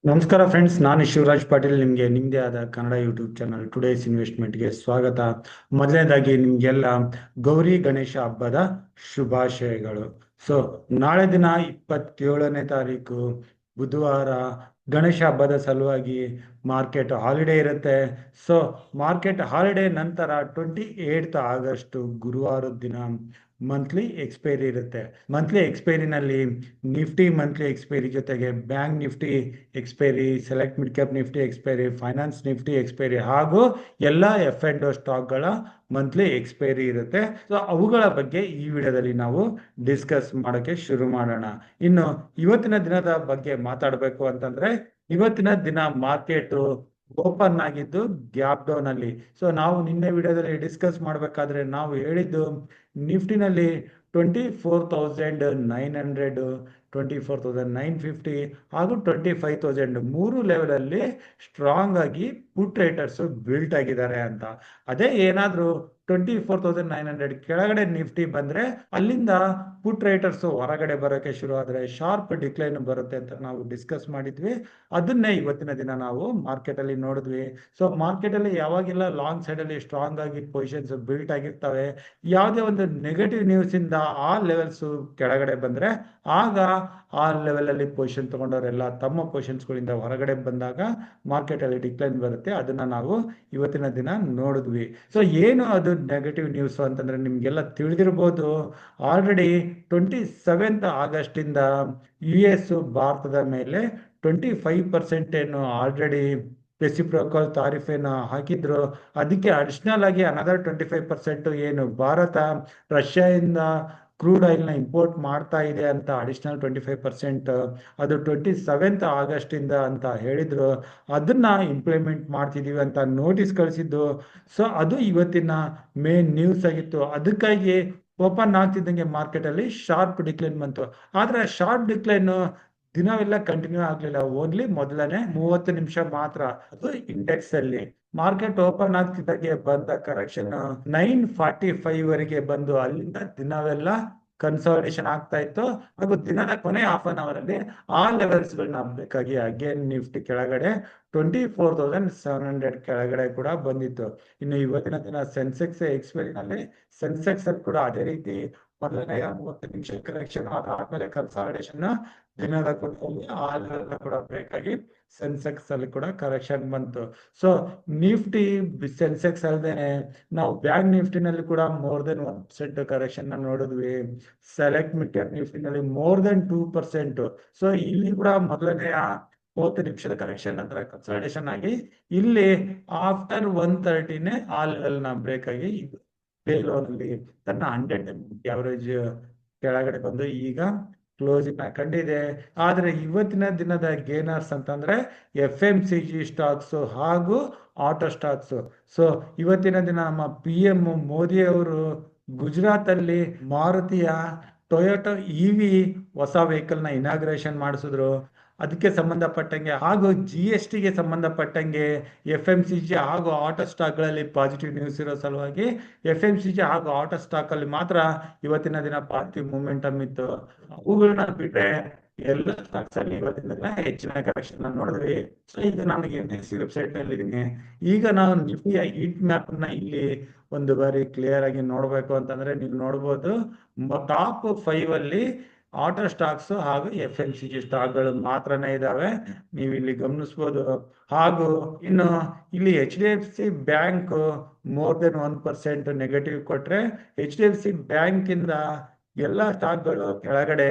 ನಮಸ್ಕಾರ ಫ್ರೆಂಡ್ಸ್, ನಾನು ಶಿವರಾಜ್ ಪಾಟೀಲ್. ನಿಮ್ಮದೇ ಆದ ಕನ್ನಡ ಯೂಟ್ಯೂಬ್ ಚಾನಲ್ ಟುಡೇಸ್ ಇನ್ವೆಸ್ಟ್ಮೆಂಟ್ಗೆ ಸ್ವಾಗತ. ಮೊದಲನೇದಾಗಿ ನಿಮಗೆಲ್ಲ ಗೌರಿ ಗಣೇಶ ಹಬ್ಬದ ಶುಭಾಶಯಗಳು. ಸೊ ನಾಳೆ ದಿನ 27ನೇ ತಾರೀಕು ಬುಧವಾರ ಗಣೇಶ ಹಬ್ಬದ ಸಲುವಾಗಿ ಮಾರ್ಕೆಟ್ ಹಾಲಿಡೇ ಇರುತ್ತೆ. ಸೊ ಮಾರ್ಕೆಟ್ ಹಾಲಿಡೇ ನಂತರ 28 ಆಗಸ್ಟ್ ಗುರುವಾರದ ದಿನ ಮಂತ್ಲಿ ಎಕ್ಸ್ಪೈರಿ ಇರುತ್ತೆ. ಮಂತ್ಲಿ ಎಕ್ಸ್ಪೈರಿನಲ್ಲಿ ನಿಫ್ಟಿ ಮಂತ್ಲಿ ಎಕ್ಸ್ಪೈರಿ ಜೊತೆಗೆ bank Nifty expiry, select mid cap Nifty expiry, finance Nifty expiry ಹಾಗೂ ಎಲ್ಲ ಎಫ್ ಅಂಡ್ ಸ್ಟಾಕ್ಗಳ ಮಂತ್ಲಿ ಎಕ್ಸ್ಪೈರಿ ಇರುತ್ತೆ. ಸೊ ಅವುಗಳ ಬಗ್ಗೆ ಈ ವಿಡಿಯೋದಲ್ಲಿ ನಾವು ಡಿಸ್ಕಸ್ ಮಾಡೋಕ್ಕೆ ಶುರು ಮಾಡೋಣ. ಇನ್ನು ಇವತ್ತಿನ ದಿನದ ಬಗ್ಗೆ ಮಾತಾಡಬೇಕು ಅಂತಂದ್ರೆ, ಇವತ್ತಿನ ದಿನ ಮಾರ್ಕೆಟ್ ಓಪನ್ ಆಗಿದ್ದು ಗ್ಯಾಪ್ ಡೌನ್ ಅಲ್ಲಿ. ಸೊ ನಾವು ನಿನ್ನೆ ವಿಡಿಯೋದಲ್ಲಿ ಡಿಸ್ಕಸ್ ಮಾಡಬೇಕಾದ್ರೆ ನಾವು ಹೇಳಿದ್ದು ನಿಫ್ಟಿನಲ್ಲಿ 24,900, 24,950 ಹಾಗೂ 25,000 ಮೂರು ಲೆವೆಲಲ್ಲಿ ಸ್ಟ್ರಾಂಗ್ ಆಗಿ ಪುಟ್ ರೈಟರ್ಸ್ ಬಿಲ್ಟ್ ಆಗಿದ್ದಾರೆ ಅಂತ. ಅದೇ ಏನಾದರೂ 24,900 ಕೆಳಗಡೆ ನಿಫ್ಟಿ ಬಂದ್ರೆ ಅಲ್ಲಿಂದ ಪುಟ್ ರೈಟರ್ಸ್ ಹೊರಗಡೆ ಬರೋಕೆ ಶುರು ಆದರೆ ಶಾರ್ಪ್ ಡಿಕ್ಲೈನ್ ಬರುತ್ತೆ ಅಂತ ನಾವು ಡಿಸ್ಕಸ್ ಮಾಡಿದ್ವಿ. ಅದನ್ನೇ ಇವತ್ತಿನ ದಿನ ನಾವು ಮಾರ್ಕೆಟ್ ಅಲ್ಲಿ ನೋಡಿದ್ವಿ. ಸೊ ಮಾರ್ಕೆಟ್ ಅಲ್ಲಿ ಯಾವಾಗೆಲ್ಲ ಲಾಂಗ್ ಸೈಡ್ ಅಲ್ಲಿ ಸ್ಟ್ರಾಂಗ್ ಆಗಿ ಪೊಸಿಷನ್ಸ್ ಬಿಲ್ಟ್ ಆಗಿರ್ತವೆ, ಯಾವುದೇ ಒಂದು ನೆಗೆಟಿವ್ ನ್ಯೂಸ್ ಇಂದ ಆ ಲೆವೆಲ್ಸ್ ಕೆಳಗಡೆ ಬಂದ್ರೆ ಆಗ ಆ ಲೆವೆಲ್ ಅಲ್ಲಿ ಪೊಸಿಷನ್ ತಗೊಂಡವರೆಲ್ಲ ತಮ್ಮ ಪೊಸಿಷನ್ಸ್ ಗಳಿಂದ ಹೊರಗಡೆ ಬಂದಾಗ ಮಾರ್ಕೆಟ್ ಅಲ್ಲಿ ಡಿಕ್ಲೈನ್ ಬರುತ್ತೆ. ಅದನ್ನ ನಾವು ಇವತ್ತಿನ ದಿನ ನೋಡಿದ್ವಿ. ಸೊ ಏನು ಅದು ನೆಗೆಟಿವ್ ನ್ಯೂಸ್ ಅಂತಂದ್ರೆ, ನಿಮ್ಗೆಲ್ಲ ತಿಳಿದಿರ್ಬೋದು, ಆಲ್ರೆಡಿ 27 ಇಂದ US ಭಾರತದ ಮೇಲೆ 25% ಏನು ಆಲ್ರೆಡಿ ರೆಸಿಪ್ರೋಕಲ್ ತಾರಿಫ್ ಏನು ಹಾಕಿದ್ರು, ಅದಕ್ಕೆ ಅಡಿಷನಲ್ ಆಗಿ ಅನದರ್ 25% ಏನು ಭಾರತ ರಷ್ಯಾದಿಂದ ಕ್ರೂಡ್ ಆಯಿಲ್ನ ಇಂಪೋರ್ಟ್ ಮಾಡ್ತಾ ಇದೆ ಅಂತ ಅಡಿಷನಲ್ 25% ಅದು 27 ಇಂದ ಅಂತ ಹೇಳಿದ್ರು. ಅದನ್ನ ಇಂಪ್ಲಿಮೆಂಟ್ ಮಾಡ್ತಿದೀವಿ ಅಂತ ನೋಟಿಸ್ ಕಳಿಸಿದ್ದು. ಸೊ ಅದು ಇವತ್ತಿನ ಮೇನ್ ನ್ಯೂಸ್ ಆಗಿತ್ತು. ಅದಕ್ಕಾಗಿ ಓಪನ್ ಆಗ್ತಿದ್ದಂಗೆ ಮಾರ್ಕೆಟ್ ಅಲ್ಲಿ ಶಾರ್ಪ್ ಡಿಕ್ಲೈನ್ ಬಂತು. ಆದ್ರೆ ಶಾರ್ಪ್ ಡಿಕ್ಲೈನ್ ದಿನವೆಲ್ಲ ಕಂಟಿನ್ಯೂ ಆಗ್ಲಿಲ್ಲ, ಓನ್ಲಿ ಮೊದಲನೇ 30 ನಿಮಿಷ ಮಾತ್ರ. ಅದು ಇಂಡೆಕ್ಸ್ ಅಲ್ಲಿ ಮಾರ್ಕೆಟ್ ಓಪನ್ ಆಗ್ತಿದ್ದಾಗೆ ಬಂದ ಕರೆಕ್ಷನ್ 945 ವರೆಗೆ ಬಂದು ಅಲ್ಲಿಂದ ದಿನವೆಲ್ಲ ಕನ್ಸಾಲಿಡೇಷನ್ ಆಗ್ತಾ ಇತ್ತು. ಹಾಗೂ ದಿನದ ಕೊನೆ ಹಾಫ್ ಅನ್ ಅವರ್ ಅಲ್ಲಿ ಆ ಲೆವೆಲ್ಸ್ ಗಳನ್ನ ಬೇಕಾಗಿ ಅಗೇನ್ ನಿಫ್ಟಿ ಕೆಳಗಡೆ 24,700 ಕೆಳಗಡೆ ಕೂಡ ಬಂದಿತ್ತು. ಇನ್ನು ಇವತ್ತಿನ ದಿನ ಸೆನ್ಸೆಕ್ಸ್ ಎಕ್ಸ್ಪೈರಿನಲ್ಲಿ ಸೆನ್ಸೆಕ್ಸ್ ಅಲ್ಲಿ ಕೂಡ ಅದೇ ರೀತಿ ಮೊದಲನೇ 30 ನಿಮಿಷ ಕರೆಕ್ಷನ್ ಅದಾದ್ಮೇಲೆ ಕನ್ಸಾಲಿಡೇಷನ್ ದಿನದ ಕೊನೆಯಲ್ಲಿ ಆ ಲೆವೆಲ್ ಕೂಡ ಬೇಕಾಗಿ ಸೆನ್ಸೆಕ್ಸ್ ಅಲ್ಲಿ ಕೂಡ ಕರೆಕ್ಷನ್ ಬಂತು. ಸೊ ನಿಫ್ಟಿ ಸೆನ್ಸೆಕ್ಸ್ ಅಲ್ಲದೇನೆ ನಾವು ಬ್ಯಾಂಕ್ ನಿಫ್ಟಿನಲ್ಲಿ ಕೂಡ ಮೋರ್ ದೆನ್ 1% ಕರೆಕ್ಷನ್ ನೋಡಿದ್ವಿ. ಸೆಲೆಕ್ಟ್ ಮಿಡ್ ಕ್ಯಾಪ್ ನಿಫ್ಟಿನಲ್ಲಿ ಮೋರ್ ದೆನ್ 2%. ಸೊ ಇಲ್ಲಿ ಕೂಡ ಮೊದಲನೆಯ 30 ನಿಮಿಷದ ಕರೆಕ್ಷನ್ ನಂತರ ಕನ್ಸಲ್ಟೇಷನ್ ಆಗಿ ಇಲ್ಲಿ ಆಫ್ಟರ್ 130ನೇ ಆ ಲೆವೆಲ್ ನ ಬ್ರೇಕ್ ಆಗಿ ಬೇಲೋನಲ್ಲಿ ತನ್ನ 100 ಅವರೇಜ್ ಕೆಳಗಡೆ ಬಂದು ಈಗ ಕ್ಲೋಸಿಂಗ್ ಕಂಡಿದೆ. ಆದ್ರೆ ಇವತ್ತಿನ ದಿನದ ಗೇನರ್ಸ್ ಅಂತಂದ್ರೆ FMCG ಸ್ಟಾಕ್ಸ್ ಹಾಗೂ ಆಟೋ ಸ್ಟಾಕ್ಸ್. ಸೊ ಇವತ್ತಿನ ದಿನ ನಮ್ಮ PM ಮೋದಿ ಅವರು ಗುಜರಾತ್ ಅಲ್ಲಿ ಮಾರುತಿಯ ಟೊಯೋಟೋ EV ಹೊಸ ವೆಹಿಕಲ್ ನ ಇನಾಗ್ರೇಷನ್ ಮಾಡಿಸಿದ್ರು. ಅದಕ್ಕೆ ಸಂಬಂಧಪಟ್ಟಂಗೆ ಹಾಗೂ GST ಗೆ ಸಂಬಂಧಪಟ್ಟಂಗೆ FMCG ಹಾಗೂ ಆಟೋ ಸ್ಟಾಕ್ ಗಳಲ್ಲಿ ಪಾಸಿಟಿವ್ ನ್ಯೂಸ್ ಇರೋ ಸಲುವಾಗಿ FMCG ಹಾಗೂ ಆಟೋ ಸ್ಟಾಕ್ ಅಲ್ಲಿ ಮಾತ್ರ ಇವತ್ತಿನ ದಿನ ಪಾಸಿಟಿವ್ ಮೂಮೆಂಟಮ್ ಇತ್ತು. ಅವುಗಳನ್ನ ಬಿಟ್ರೆ ಎಲ್ಲ ಸ್ಟಾಕ್ಸ್ ಅಲ್ಲಿ ಇವತ್ತಿನ ದಿನ ಹೆಚ್ಚಿನ ಕರೆಕ್ಷನ್ ನೋಡಿದ್ವಿ. ಸೊ ಈಗ ನನಗೆ ವೆಬ್ಸೈಟ್ ನಲ್ಲಿ ಇದೀನಿ. ಈಗ ನಾವು ನಿಫ್ಟಿಯ ಹೀಟ್ ಮ್ಯಾಪ್ ನ ಇಲ್ಲಿ ಒಂದು ಬಾರಿ ಕ್ಲಿಯರ್ ಆಗಿ ನೋಡ್ಬೇಕು ಅಂತಂದ್ರೆ ನೀವು ನೋಡ್ಬೋದು, ಟಾಪ್ 5 ಅಲ್ಲಿ ಆಟೋ ಸ್ಟಾಕ್ಸ್ ಹಾಗೂ FMCG ಸ್ಟಾಕ್ಗಳು ಮಾತ್ರನೇ ಇದಾವೆ, ನೀವು ಇಲ್ಲಿ ಗಮನಿಸಬಹುದು. ಹಾಗೂ ಇನ್ನು ಇಲ್ಲಿ HDFC bank more than 1% negative ಕೊಟ್ರೆ HDFC ಬ್ಯಾಂಕ್ ಇಂದ ಎಲ್ಲ ಸ್ಟಾಕ್ಗಳು ಕೆಳಗಡೆ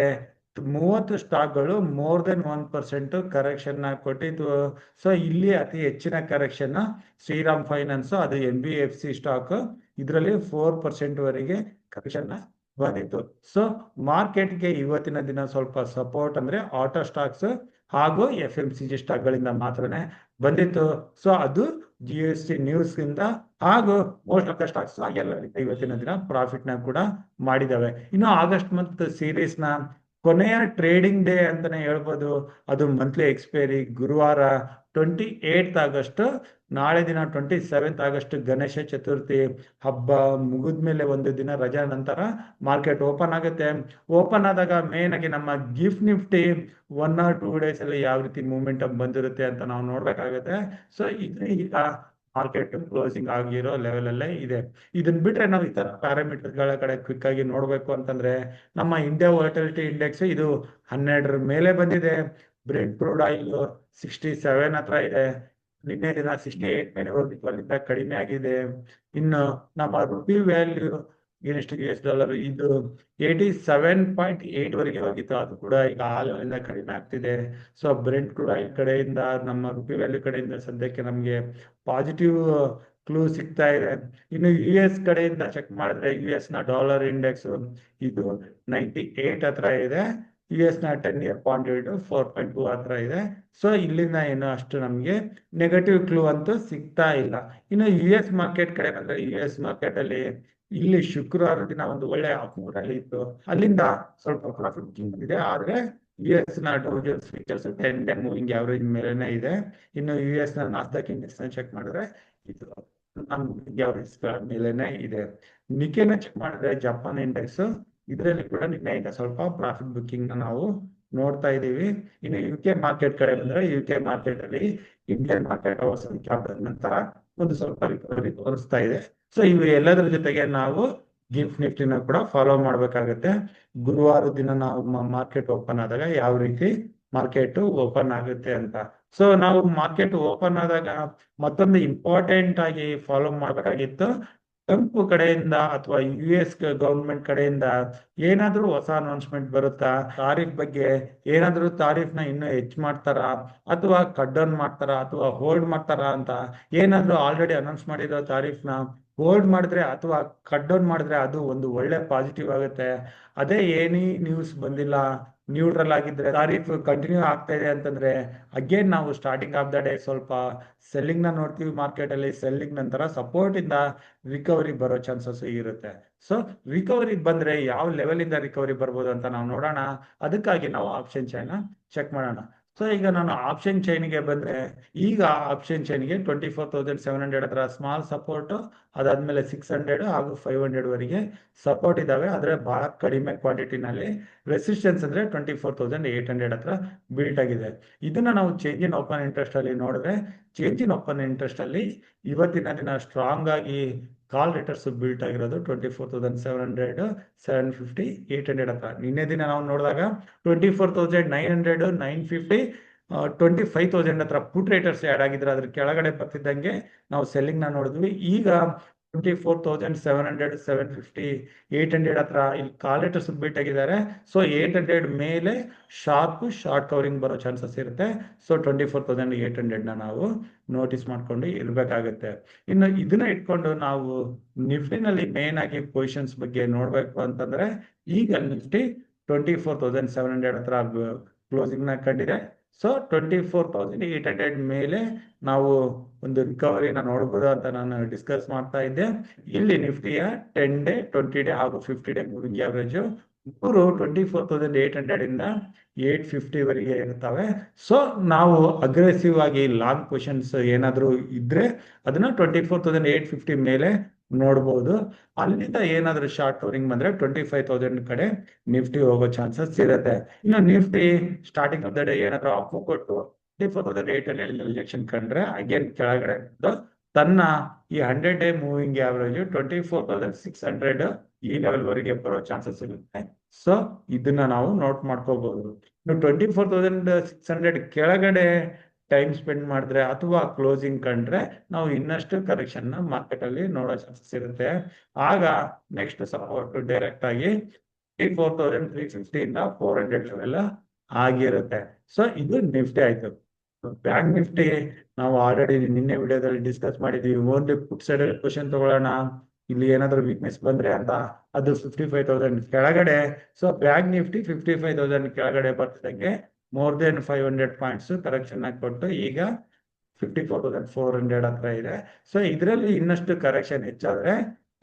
30 ಸ್ಟಾಕ್ಗಳು ಮೋರ್ ದೆನ್ 1% ಕರೆಕ್ಷನ್ ನ ಕೊಟ್ಟಿದ್ವು. ಸೊ ಇಲ್ಲಿ ಅತಿ ಹೆಚ್ಚಿನ ಕರೆಕ್ಷನ್ ಶ್ರೀರಾಮ್ ಫೈನಾನ್ಸ್, ಅದು NBFC ಸ್ಟಾಕ್, ಇದರಲ್ಲಿ 4% ವರೆಗೆ ಕರೆಕ್ಷನ್ ಬಂದಿತ್ತು. ಸೊ ಮಾರ್ಕೆಟ್ಗೆ ಇವತ್ತಿನ ದಿನ ಸ್ವಲ್ಪ ಸಪೋರ್ಟ್ ಅಂದ್ರೆ ಆಟೋ ಸ್ಟಾಕ್ಸ್ ಹಾಗೂ FMCG ಸ್ಟಾಕ್ ಗಳಿಂದ ಮಾತ್ರನೇ ಬಂದಿತ್ತು. ಸೊ ಅದು GST ನ್ಯೂಸ್ ಇಂದ ಹಾಗೂ ಮೋಸ್ಟ್ ಆಫ್ ದ ಸ್ಟಾಕ್ಸ್ ಎಲ್ಲ ಇವತ್ತಿನ ದಿನ ಪ್ರಾಫಿಟ್ ನ ಕೂಡ ಮಾಡಿದಾವೆ. ಇನ್ನು ಆಗಸ್ಟ್ ಮಂತ್ ಸೀರೀಸ್ ನ ಕೊನೆಯ ಟ್ರೇಡಿಂಗ್ ಡೇ ಅಂತಾನೆ ಹೇಳ್ಬೋದು. ಅದು ಮಂತ್ಲಿ ಎಕ್ಸ್ಪೈರಿ ಗುರುವಾರ 28 ಆಗಸ್ಟ್. ನಾಳೆ ದಿನ 27 ಆಗಸ್ಟ್ ಗಣೇಶ ಚತುರ್ಥಿ ಹಬ್ಬ ಮುಗಿದ್ಮೇಲೆ ಒಂದು ದಿನ ರಜಾ ನಂತರ ಮಾರ್ಕೆಟ್ ಓಪನ್ ಆಗುತ್ತೆ. ಓಪನ್ ಆದಾಗ ಮೇನ್ ಆಗಿ ನಮ್ಮ ಗಿಫ್ಟ್ ನಿಫ್ಟಿ 1 or 2 ಡೇಸ್ ಅಲ್ಲಿ ಯಾವ ರೀತಿ ಮೂವ್ಮೆಂಟ್ ಬಂದಿರುತ್ತೆ ಅಂತ ನಾವು ನೋಡ್ಬೇಕಾಗುತ್ತೆ. ಸೊ ಇದು ಈಗ ಮಾರ್ಕೆಟ್ ಕ್ಲೋಸಿಂಗ್ ಆಗಿರೋ ಲೆವೆಲ್ ಅಲ್ಲೇ ಇದೆ. ಇದನ್ನ ಬಿಟ್ರೆ ನಾವು ಇತರ ಪ್ಯಾರಾಮೀಟರ್ ಗಳ ಕಡೆ ಕ್ವಿಕ್ ಆಗಿ ನೋಡ್ಬೇಕು ಅಂತಂದ್ರೆ ನಮ್ಮ ಇಂಡಿಯಾ ವಾಲಟಿಲಿಟಿ ಇಂಡೆಕ್ಸ್ ಇದು 12 ಮೇಲೆ ಬಂದಿದೆ. ಬ್ರೆಂಟ್ ಕ್ರೂಡ್ ಆಯಿಲ್ 67 ಹತ್ರ ಇದೆ. ನಿನ್ನೆ ದಿನ 68 ಮೇಲೆ ಹೋಗಿತ್ತು, ಅಲ್ಲಿಂದ ಕಡಿಮೆ ಆಗಿದೆ. ಇನ್ನು ನಮ್ಮ ರುಪಿ ವ್ಯಾಲ್ಯೂ ಎಷ್ಟು US$ ಇದು 87.8 ವರೆಗೆ ಹೋಗಿತ್ತು, ಅದು ಕೂಡ ಈಗ ಹಾಲಿಂದ ಕಡಿಮೆ ಆಗ್ತಿದೆ. ಸೊ ಬ್ರೆಂಟ್ ಕ್ರೂಡ್ ಆಯಿಲ್ ಕಡೆಯಿಂದ ನಮ್ಮ ರುಪಿ ವ್ಯಾಲ್ಯೂ ಕಡೆಯಿಂದ ಸದ್ಯಕ್ಕೆ ನಮಗೆ ಪಾಸಿಟಿವ್ ಕ್ಲೂ ಸಿಗ್ತಾ ಇದೆ. ಇನ್ನು US ಕಡೆಯಿಂದ ಚೆಕ್ ಮಾಡಿದ್ರೆ US ನ ಡಾಲರ್ ಇಂಡೆಕ್ಸ್ ಇದು 98 ಹತ್ರ ಇದೆ. US ನ 10-year bond yield 4.2 ಹತ್ರ ಇದೆ. ಸೊ ಇಲ್ಲಿಂದ ಏನು ಅಷ್ಟು ನಮಗೆ ನೆಗೆಟಿವ್ ಕ್ಲೂ ಅಂತೂ ಸಿಗ್ತಾ ಇಲ್ಲ. ಇನ್ನು US ಮಾರ್ಕೆಟ್ ಕಡೆ ಬಂದ್ರೆ US ಮಾರ್ಕೆಟ್ ಅಲ್ಲಿ ಇಲ್ಲಿ ಶುಕ್ರವಾರ ದಿನ ಒಂದು ಒಳ್ಳೆ ರ್ಯಾಲಿ ಇತ್ತು, ಅಲ್ಲಿಂದ ಸ್ವಲ್ಪ ಪ್ರಾಫಿಟ್ ಬುಕಿಂಗ್ ಇದೆ. ಆದ್ರೆ US ನ Dow Jones futures 10-day moving average ಮೇಲೆನೆ ಇದೆ. ಇನ್ನು US ನ ನಾಸ್ಡಾಕ್ ಇಂಡೆಕ್ಸ್ ನ ಚೆಕ್ ಮಾಡಿದ್ರೆ ಇದು ಮೂವಿಂಗ್ ಆವರೇಜ್ ಮೇಲೆನೆ ಇದೆ. ನಿಕೆನ ಚೆಕ್ ಮಾಡಿದ್ರೆ ಜಪಾನ್ ಇಂಡೆಕ್ಸ್ ಇದರಲ್ಲಿ ಕೂಡ ನಿನ್ನೆ ಸ್ವಲ್ಪ ಪ್ರಾಫಿಟ್ ಬುಕಿಂಗ್ ನಾವು ನೋಡ್ತಾ ಇದೀವಿ. ಇನ್ನು UK ಮಾರ್ಕೆಟ್ ಕಡೆ ಬಂದ್ರೆ UK ಮಾರ್ಕೆಟ್ ಅಲ್ಲಿ ಇಂಡಿಯನ್ ಮಾರ್ಕೆಟ್ ನಂತರ ಒಂದು ಸ್ವಲ್ಪ ರಿಕವರಿ ತೋರಿಸ್ತಾ ಇದೆ. ಸೊ ಇವು ಎಲ್ಲದರ ಜೊತೆಗೆ ನಾವು ಗಿಫ್ಟ್ ನಿಫ್ಟಿನ ಕೂಡ ಫಾಲೋ ಮಾಡ್ಬೇಕಾಗತ್ತೆ. ಗುರುವಾರ ದಿನ ನಾವು ಮಾರ್ಕೆಟ್ ಓಪನ್ ಆದಾಗ ಯಾವ ರೀತಿ ಮಾರ್ಕೆಟ್ ಓಪನ್ ಆಗುತ್ತೆ ಅಂತ. ಸೊ ನಾವು ಮಾರ್ಕೆಟ್ ಓಪನ್ ಆದಾಗ ಮತ್ತೊಂದು ಇಂಪಾರ್ಟೆಂಟ್ ಆಗಿ ಫಾಲೋ ಮಾಡ್ಬೇಕಾಗಿತ್ತು, ಟ್ರಂಪ್ ಕಡೆಯಿಂದ ಅಥವಾ US ಗವರ್ಮೆಂಟ್ ಕಡೆಯಿಂದ ಏನಾದ್ರೂ ಹೊಸ ಅನೌನ್ಸ್ಮೆಂಟ್ ಬರುತ್ತಾ, ತಾರೀಫ್ ಬಗ್ಗೆ ಏನಾದ್ರೂ ತಾರೀಫ್ ನ ಇನ್ನೂ ಹೆಚ್ಚು ಮಾಡ್ತಾರಾ ಅಥವಾ ಕಟ್ ಡೌನ್ ಮಾಡ್ತಾರಾ ಅಥವಾ ಹೋಲ್ಡ್ ಮಾಡ್ತಾರಾ ಅಂತ. ಏನಾದ್ರೂ ಆಲ್ರೆಡಿ ಅನೌನ್ಸ್ ಮಾಡಿರೋ ತಾರೀಫ್ ನ ಹೋಲ್ಡ್ ಮಾಡಿದ್ರೆ ಅಥವಾ ಕಟ್ ಡೌನ್ ಮಾಡಿದ್ರೆ ಅದು ಒಂದು ಒಳ್ಳೆ ಪಾಸಿಟಿವ್ ಆಗುತ್ತೆ. ಅದೇ ಏನಿ ನ್ಯೂಸ್ ಬಂದಿಲ್ಲ, ನ್ಯೂಟ್ರಲ್ ಆಗಿದ್ರೆ, ತಾರೀಫ್ ಕಂಟಿನ್ಯೂ ಆಗ್ತಾ ಇದೆ ಅಂತಂದ್ರೆ ಅಗೇನ್ ನಾವು ಸ್ಟಾರ್ಟಿಂಗ್ ಆಫ್ ದ ಡೇ ಸ್ವಲ್ಪ ಸೆಲ್ಲಿಂಗ್ ನ ನೋಡ್ತೀವಿ. ಮಾರ್ಕೆಟ್ ಅಲ್ಲಿ ಸೆಲ್ಲಿಂಗ್ ನಂತರ ಸಪೋರ್ಟ್ ಇಂದ ರಿಕವರಿ ಬರೋ ಚಾನ್ಸಸ್ ಇರುತ್ತೆ. ಸೊ ರಿಕವರಿ ಬಂದ್ರೆ ಯಾವ ಲೆವೆಲ್ ಇಂದ ರಿಕವರಿ ಬರ್ಬೋದು ಅಂತ ನಾವು ನೋಡೋಣ. ಅದಕ್ಕಾಗಿ ನಾವು ಆಪ್ಷನ್ ಚೈನ್ ಚೆಕ್ ಮಾಡೋಣ. ಸೊ ಈಗ ನಾನು ಆಪ್ಷನ್ ಚೈನ್ಗೆ ಬಂದ್ರೆ ಈಗ ಆಪ್ಷನ್ ಚೈನ್ಗೆ 24,700 ಹತ್ರ ಸ್ಮಾಲ್ ಸಪೋರ್ಟ್, ಅದಾದ್ಮೇಲೆ 600 ಹಾಗೂ 500 ವರೆಗೆ ಸಪೋರ್ಟ್ ಇದಾವೆ. ಆದ್ರೆ ಬಹಳ ಕಡಿಮೆ ಕ್ವಾಂಟಿಟಿನಲ್ಲಿ. ರೆಸಿಸ್ಟೆನ್ಸ್ ಅಂದ್ರೆ 24,800 ಹತ್ರ ಬಿಲ್ಟ್ ಆಗಿದೆ. ಇದನ್ನ ನಾವು ಚೇಂಜ್ ಇನ್ ಓಪನ್ ಇಂಟ್ರೆಸ್ಟ್ ಅಲ್ಲಿ ನೋಡಿದ್ರೆ, ಚೇಂಜ್ ಇನ್ ಓಪನ್ ಇಂಟ್ರೆಸ್ಟ್ ಅಲ್ಲಿ ಇವತ್ತಿನ ದಿನ ಸ್ಟ್ರಾಂಗ್ ಆಗಿ ಕಾಲ್ ರಿಟರ್ಸ್ ಬಿಲ್ಟ್ ಆಗಿರೋದು 24,700, 750, 800 ಹತ್ರ. ನಿನ್ನೆ ದಿನ ನಾವು ನೋಡಿದಾಗ 24,900, 950, 25,000 ಹತ್ರ ಪುಟ್ ರೇಟರ್ಸ್ ಆಡ್ ಆಗಿದ್ರೆ ಅದ್ರ ಕೆಳಗಡೆ ಬರ್ತಿದ್ದಂಗೆ ನಾವು ಸೆಲ್ಲಿಂಗ್ ನ ನೋಡಿದ್ವಿ. ಈಗ 24,700, 750, 800 ಹತ್ರ ಇಲ್ಲಿ ಕಾಲ್ ರೇಟರ್ಸ್ ಬಿಲ್ಟ್ ಆಗಿದ್ದಾರೆ. ಸೊ 800 ಮೇಲೆ ಶಾರ್ಪ್ ಶಾರ್ಟ್ ಕವರಿಂಗ್ ಬರೋ ಚಾನ್ಸಸ್ ಇರುತ್ತೆ. ಸೊ 24,800 ನ ನಾವು ನೋಟಿಸ್ ಮಾಡ್ಕೊಂಡು ಇರ್ಬೇಕಾಗತ್ತೆ. ಇನ್ನು ಇದನ್ನ ಇಟ್ಕೊಂಡು ನಾವು ನಿಫ್ಟಿನಲ್ಲಿ ಮೇನ್ ಆಗಿ ಪೊಸಿಷನ್ಸ್ ಬಗ್ಗೆ ನೋಡ್ಬೇಕು ಅಂತಂದ್ರೆ ಈಗ ನಿಫ್ಟಿ 24,700 ಹತ್ರ ಕ್ಲೋಸಿಂಗ್ ನ ಕಂಡಿದೆ. ಸೊ 24,800 ಮೇಲೆ ನಾವು ಒಂದು ರಿಕವರಿನ ನೋಡಬಹುದು ಅಂತ ನಾನು ಡಿಸ್ಕಸ್ ಮಾಡ್ತಾ ಇದ್ದೆ. ಇಲ್ಲಿ ನಿಫ್ಟಿಯ 10-day, 20-day ಹಾಗೂ 50-day ಮೂವಿಂಗ್ ಆವರೇಜ್ 24,800 ಇಂದ 850 ವರೆಗೆ ಇರ್ತವೆ. ಸೊ ನಾವು ಅಗ್ರೆಸಿವ್ ಆಗಿ ಲಾಂಗ್ ಪೊಸಿಷನ್ಸ್ ಏನಾದ್ರು ಇದ್ರೆ ಅದನ್ನ 24,850 ಮೇಲೆ ನೋಡ್ಬೋದು. ಅಲ್ಲಿಂದ ಏನಾದ್ರೂ ಶಾರ್ಟ್ ಕವರಿಂಗ್ ಬಂದ್ರೆ 25,000 ಕಡೆ ನಿಫ್ಟಿ ಹೋಗೋ ಚಾನ್ಸಸ್ ಇರುತ್ತೆ. ಇನ್ನು Nifty starting of the day ಏನಾದ್ರು ಅಪ್ ಕೊಟ್ಟು 24,800 ರಿಜೆಕ್ಷನ್ ಕಂಡ್ರೆ ಅಗೇನ್ ಕೆಳಗಡೆ ತನ್ನ ಈ 100-day ಮೂವಿಂಗ್ ಆವರೇಜ್ 24,600 ಈ ಲೆವೆಲ್ ವರೆಗೆ ಬರೋ ಚಾನ್ಸಸ್ ಇರುತ್ತೆ. ಸೊ ಇದನ್ನ ನಾವು ನೋಟ್ ಮಾಡ್ಕೋಬಹುದು. ಇನ್ನು 24,600 ಕೆಳಗಡೆ ಟೈಮ್ ಸ್ಪೆಂಡ್ ಮಾಡಿದ್ರೆ ಅಥವಾ ಕ್ಲೋಸಿಂಗ್ ಕಂಡ್ರೆ ನಾವು ಇನ್ನಷ್ಟು ಕರೆಕ್ಷನ್ ನ ಮಾರ್ಕೆಟ್ ಅಲ್ಲಿ ನೋಡೋ ಚಾನ್ಸಸ್ ಇರುತ್ತೆ. ಆಗ ನೆಕ್ಸ್ಟ್ ಸಪೋರ್ಟ್ ಡೈರೆಕ್ಟ್ ಆಗಿ 24,350 ಇಂದ 400 ಲೆವೆಲ್ ಆಗಿರುತ್ತೆ. ಸೊ ಇದು ನಿಫ್ಟಿ ಆಯ್ತು. ಬ್ಯಾಂಕ್ ನಿಫ್ಟಿ ನಾವು ಆಲ್ರೆಡಿ ನಿನ್ನೆ ವಿಡಿಯೋದಲ್ಲಿ ಡಿಸ್ಕಸ್ ಮಾಡಿದೀವಿ. ಓನ್ಲಿ ಪುಟ್ ಸೈಡ್ ಕ್ವಶನ್ ತಗೊಳ್ಳೋಣ, ಇಲ್ಲಿ ಏನಾದ್ರು ವೀಕ್ನೆಸ್ ಬಂದ್ರೆ ಅಂತ. ಅದು 55,000 ಕೆಳಗಡೆ. ಸೊ ಬ್ಯಾಂಕ್ ನಿಫ್ಟಿ 55,000 ಕೆಳಗಡೆ ಬರ್ತಿದಂಗೆ ಮೋರ್ ದೆನ್ 500 ಪಾಯಿಂಟ್ಸ್ ಕರೆಕ್ಷನ್ ಆಗಿ ಕೊಟ್ಟು ಈಗ 54,400 ಹತ್ರ ಇದೆ. ಸೊ ಇದರಲ್ಲಿ ಇನ್ನಷ್ಟು ಕರೆಕ್ಷನ್ ಹೆಚ್ಚಾದ್ರೆ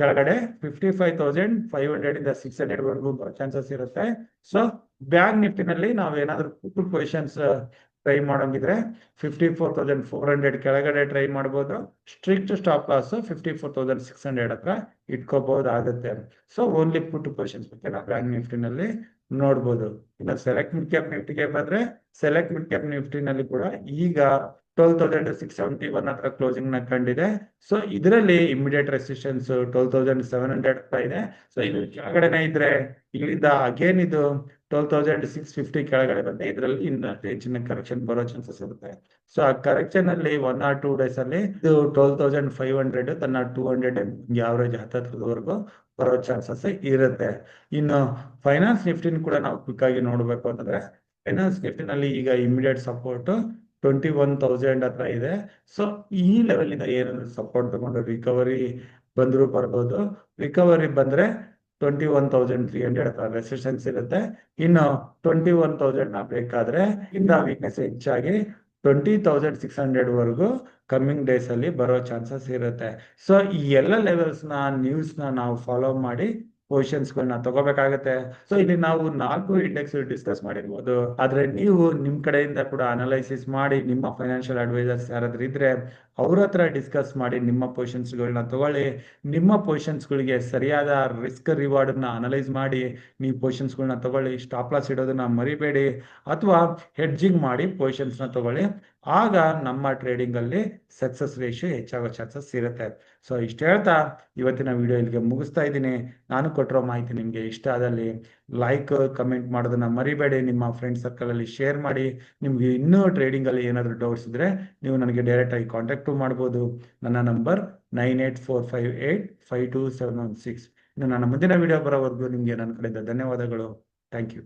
ಕೆಳಗಡೆ 55,500 ಇಂದ 600 ವರೆಗೂ ಬರೋ ಚಾನ್ಸಸ್ ಇರುತ್ತೆ. ಸೊ ಬ್ಯಾಂಕ್ ನಿಫ್ಟಿನಲ್ಲಿ ನಾವೇನಾದ್ರೂ ಪುಟ್ ಪೊಸಿಷನ್ಸ್ ಟ್ರೈ ಮಾಡೋಂಗಿದ್ರೆ 54,400 ಕೆಳಗಡೆ ಟ್ರೈ ಮಾಡ್ಬೋದು. ಸ್ಟ್ರಿಕ್ಟ್ ಸ್ಟಾಪ್ ಲಾಸ್ 54,600 ಹತ್ರ ಇಟ್ಕೋಬಹುದಾಗುತ್ತೆ. ಸೊ ಓನ್ಲಿ ಪುಟ್ ಪೊಸಿಷನ್ಸ್ ಬಗ್ಗೆ ನಾವು ಬ್ಯಾಂಕ್ ನಿಫ್ಟಿನಲ್ಲಿ ನೋಡ್ಬೋದು. ಇನ್ನು ಸೆಲೆಕ್ಟ್ ಮಿಡ್ ಕ್ಯಾಪ್ ನಿಫ್ಟಿಗೆ ಬಂದ್ರೆ ಸೆಲೆಕ್ಟ್ ಮಿಡ್ ಕ್ಯಾಪ್ ನಿಫ್ಟಿನಲ್ಲಿ ಕೂಡ ಈಗ 12,671 ಹತ್ರ ಕ್ಲೋಸಿಂಗ್ ನ ಕಂಡಿದೆ. ಸೊ ಇದರಲ್ಲಿ ಇಮಿಡಿಯೇಟ್ ರೆಸಿಸ್ಟೆನ್ಸ್ 12,700 ಹತ್ರ ಇದೆ. ಸೊ ಇದು ಕೆಳಗಡೆನೆ ಇದ್ರೆ ಇಲ್ಲಿಂದ ಅಗೇನ್ ಇದು 12,650 ಕೆಳಗಡೆ ಬಂದೆ ಇದರಲ್ಲಿ ಇನ್ನು ಹೆಚ್ಚಿನ ಕರೆಕ್ಷನ್ ಬರೋ ಚಾನ್ಸಸ್ ಇರುತ್ತೆ. ಸೊ ಆ ಕರೆಕ್ಷನ್ ಅಲ್ಲಿ 1 or 2 days ಅಲ್ಲಿ ಇದು 12,500 ತನ್ನ 200 ಆವರೇಜ್ ಹತ್ತತ್ರದವರೆಗೂ ಬರೋ ಚಾನ್ಸಸ್ ಇರುತ್ತೆ. ಇನ್ನು ಫೈನಾನ್ಸ್ ನಿಫ್ಟಿನ ಕೂಡ ನಾವು ಕ್ವಿಕ್ ಆಗಿ ನೋಡ್ಬೇಕು ಅಂತಂದ್ರೆ ಫೈನಾನ್ಸ್ ನಿಫ್ಟಿನಲ್ಲಿ ಈಗ ಇಮಿಡಿಯೇಟ್ ಸಪೋರ್ಟ್ 21,000 ಹತ್ರ ಇದೆ. ಸೊ ಈ ಲೆವೆಲ್ ಇಂದ ಏನಾದ್ರು ಸಪೋರ್ಟ್ ತಗೊಂಡು ರಿಕವರಿ ಬಂದ್ರು ಬರ್ಬೋದು. ರಿಕವರಿ ಬಂದ್ರೆ 21,300 ಹತ್ರ ರೆಸಿಸ್ಟೆನ್ಸ್ ಇರುತ್ತೆ. ಇನ್ನು 21,000 ನ ಬೇಕಾದ್ರೆ ಇಂದ ವೀಕ್ನೆಸ್ ಹೆಚ್ಚಾಗಿ 20,600 ವರೆಗೂ ಕಮ್ಮಿಂಗ್ ಡೇಸ್ ಅಲ್ಲಿ ಬರೋ ಚಾನ್ಸಸ್ ಇರುತ್ತೆ. ಸೊ ಈ ಎಲ್ಲ ಲೆವೆಲ್ಸ್ ನ್ಯೂಸ್ ನಾವು ಫಾಲೋ ಮಾಡಿ ಪೊಸಿಷನ್ಸ್ ಗಳನ್ನ ತಗೋಬೇಕಾಗತ್ತೆ. ಸೊ ಇಲ್ಲಿ ನಾವು 4 ಇಂಡೆಕ್ಸ್ ಡಿಸ್ಕಸ್ ಮಾಡಿರ್ಬೋದು. ಆದ್ರೆ ನೀವು ನಿಮ್ ಕಡೆಯಿಂದ ಕೂಡ ಅನಲೈಸಿಸ್ ಮಾಡಿ ನಿಮ್ಮ ಫೈನಾನ್ಷಿಯಲ್ ಅಡ್ವೈಸರ್ಸ್ ಯಾರಾದ್ರೂ ಇದ್ರೆ ಅವ್ರ ಹತ್ರ ಡಿಸ್ಕಸ್ ಮಾಡಿ ನಿಮ್ಮ ಪೊಸಿಷನ್ಸ್ ಗಳನ್ನ ತಗೊಳ್ಳಿ. ನಿಮ್ಮ ಪೊಸಿಷನ್ಸ್ ಗಳಿಗೆ ಸರಿಯಾದ ರಿಸ್ಕ್ ರಿವಾರ್ಡ್ ನ ಅನಲೈಸ್ ಮಾಡಿ ನೀವು ಪೊಸಿಷನ್ಸ್ ಗಳನ್ನ ತಗೊಳ್ಳಿ. ಸ್ಟಾಪ್ ಲಾಸ್ ಇಡೋದನ್ನ ಮರಿಬೇಡಿ ಅಥವಾ ಹೆಡ್ಜಿಂಗ್ ಮಾಡಿ ಪೊಸಿಷನ್ಸ್ ನ ತಗೊಳ್ಳಿ. ಆಗ ನಮ್ಮ ಟ್ರೇಡಿಂಗ್ ಅಲ್ಲಿ ಸಕ್ಸಸ್ ರೇಷಿಯೋ ಹೆಚ್ಚಾಗೋ ಚಾನ್ಸಸ್ ಇರುತ್ತೆ. ಸೊ ಇಷ್ಟ ಹೇಳ್ತಾ ಇವತ್ತಿನ ವಿಡಿಯೋ ಇಲ್ಲಿಗೆ ಮುಗಿಸ್ತಾ ಇದ್ದೀನಿ. ನಾನು ಕೊಟ್ಟಿರೋ ಮಾಹಿತಿ ನಿಮ್ಗೆ ಇಷ್ಟ ಆದಲ್ಲಿ ಲೈಕ್ ಕಮೆಂಟ್ ಮಾಡೋದನ್ನ ಮರಿಬೇಡಿ. ನಿಮ್ಮ ಫ್ರೆಂಡ್ ಸರ್ಕಲ್ ಅಲ್ಲಿ ಶೇರ್ ಮಾಡಿ. ನಿಮ್ಗೆ ಇನ್ನೂ ಟ್ರೇಡಿಂಗ್ ಅಲ್ಲಿ ಏನಾದ್ರು ಡೌಟ್ಸ್ ಇದ್ರೆ ನೀವು ನನಗೆ ಡೈರೆಕ್ಟ್ ಆಗಿ ಕಾಂಟ್ಯಾಕ್ಟ್ ಮಾಡ್ಬೋದು. ನನ್ನ ನಂಬರ್ 9845852716. ಇನ್ನು ನನ್ನ ಮುಂದಿನ ವಿಡಿಯೋ ಬರೋವರೆಗೂ ನಿಮ್ಗೆ ನನ್ನ ಕಡೆಯಿಂದ ಧನ್ಯವಾದಗಳು. Thank you.